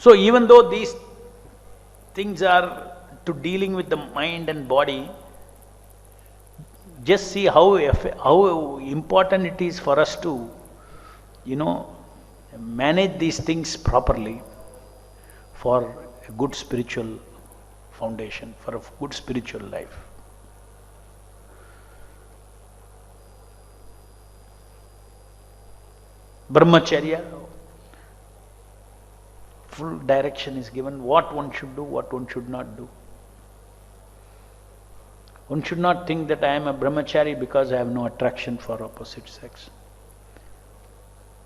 So even though these things are to dealing with the mind and body, just see how important it is for us to, manage these things properly for a good spiritual foundation, for a good spiritual life. Brahmacharya, full direction is given, what one should do, what one should not do. One should not think that I am a brahmachari because I have no attraction for opposite sex.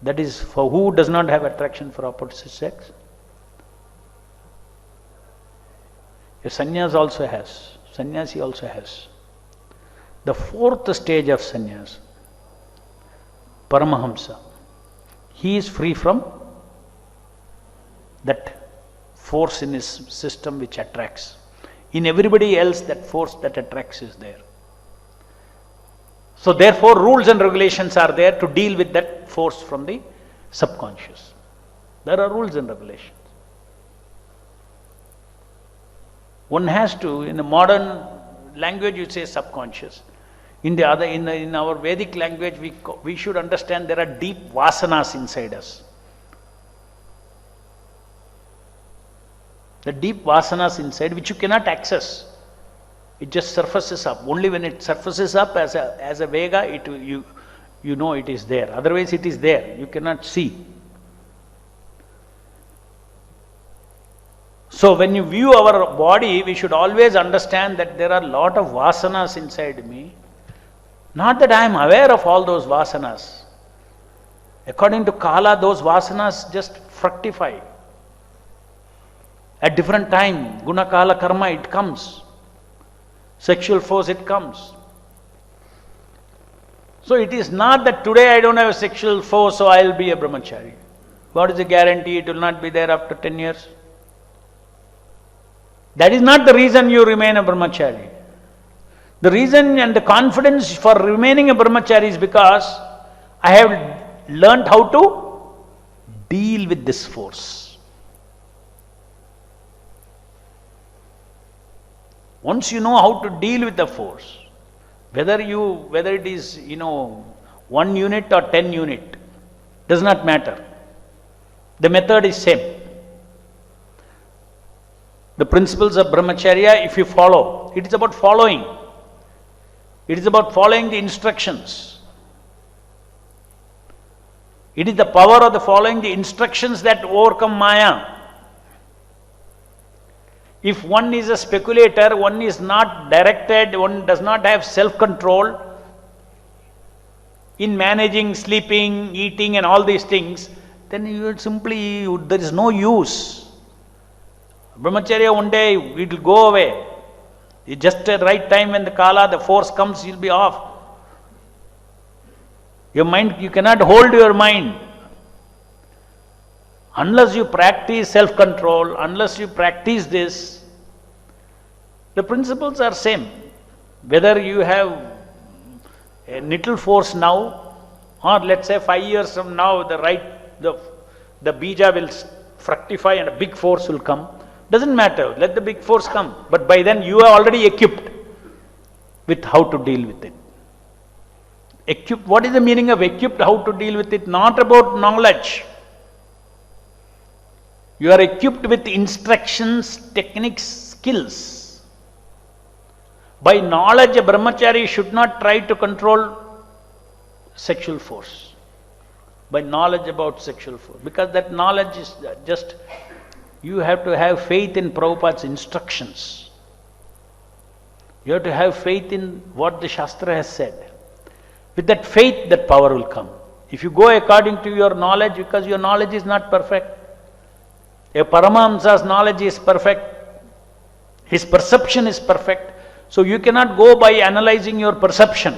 That is, for who does not have attraction for opposite sex? A sannyas also has, sannyasi also has. The fourth stage of sannyas, Paramahamsa, he is free from that force in his system which attracts. In everybody else, that force that attracts is there. So therefore, rules and regulations are there to deal with that force from the subconscious. There are rules and regulations. One has to, in the modern language you say subconscious. In our Vedic language we should understand there are deep vasanas inside us. The deep vasanas inside which you cannot access. It just surfaces up. Only when it surfaces up as a vega, you know it is there. Otherwise it is there. You cannot see. So when you view our body, we should always understand that there are a lot of vasanas inside me. Not that I am aware of all those vasanas. According to Kala, those vasanas just fructify. At different time, guna, kala, karma, it comes. Sexual force, it comes. So it is not that today I don't have a sexual force, so I will be a brahmachari. What is the guarantee it will not be there after 10 years? That is not the reason you remain a brahmachari. The reason and the confidence for remaining a brahmachari is because I have learnt how to deal with this force. Once you know how to deal with the force, whether it is 1 unit or 10 unit, does not matter. The method is same. The principles of brahmacharya, if you follow, it is about following. It is about following the instructions. It is the power of the following the instructions that overcome Maya. If one is a speculator, one is not directed, one does not have self-control in managing, sleeping, eating and all these things, then there is no use. Brahmacharya one day, it will go away. It's just the right time when the Kala, the force comes, you'll be off. Your mind, you cannot hold your mind. Unless you practice self-control, unless you practice this, the principles are same. Whether you have a little force now, or let's say 5 years from now, the bija will fructify and a big force will come. Doesn't matter, let the big force come. But by then you are already equipped with how to deal with it. Equipped, what is the meaning of equipped, how to deal with it? Not about knowledge. You are equipped with instructions, techniques, skills. By knowledge, a brahmachari should not try to control sexual force. By knowledge about sexual force. Because that knowledge is just, you have to have faith in Prabhupada's instructions. You have to have faith in what the Shastra has said. With that faith, that power will come. If you go according to your knowledge, because your knowledge is not perfect, a Paramahamsa's knowledge is perfect, his perception is perfect, so you cannot go by analyzing your perception.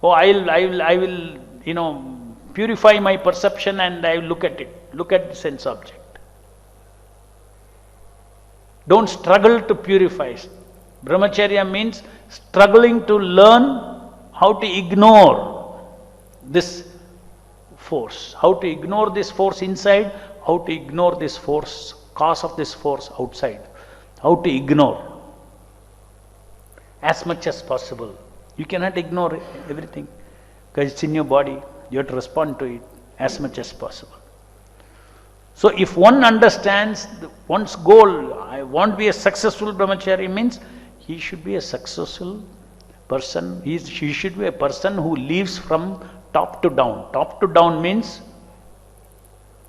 Oh, I will, purify my perception and I will look at it. Look at the sense object. Don't struggle to purify. Brahmacharya means struggling to learn how to ignore this force. How to ignore this force inside, how to ignore this force, cause of this force outside, how to ignore as much as possible. You cannot ignore everything because it's in your body. You have to respond to it as much as possible. So if one understands one's goal, I want to be a successful brahmachari, means he should be a successful person. He should be a person who lives from top to down. Top to down means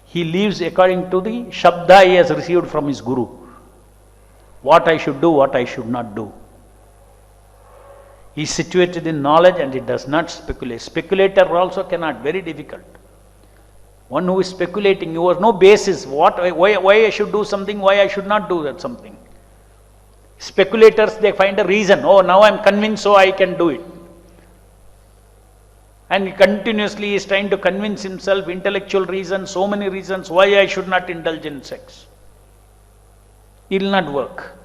he lives according to the Shabda he has received from his Guru. What I should do, what I should not do. He is situated in knowledge and he does not speculate. Speculator also cannot, very difficult. One who is speculating, who has no basis, why I should do something, why I should not do that something. Speculators, they find a reason, oh now I am convinced so I can do it. And he continuously is trying to convince himself, intellectual reasons, so many reasons why I should not indulge in sex. It will not work.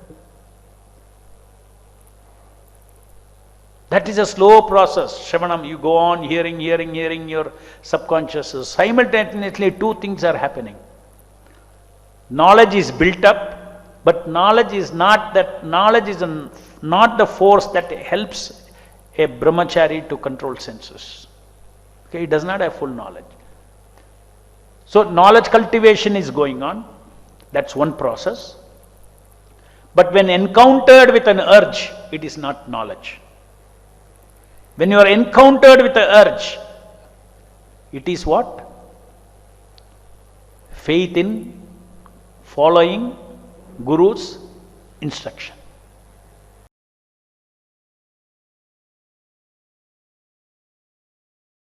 That is a slow process. Shravanam, you go on hearing your subconscious. Simultaneously, two things are happening. Knowledge is built up, but knowledge is not the force that helps a brahmachari to control senses. Okay, he does not have full knowledge. So knowledge cultivation is going on. That's one process. But when encountered with an urge, it is not knowledge. When you are encountered with the urge, it is what? Faith in following Guru's instruction.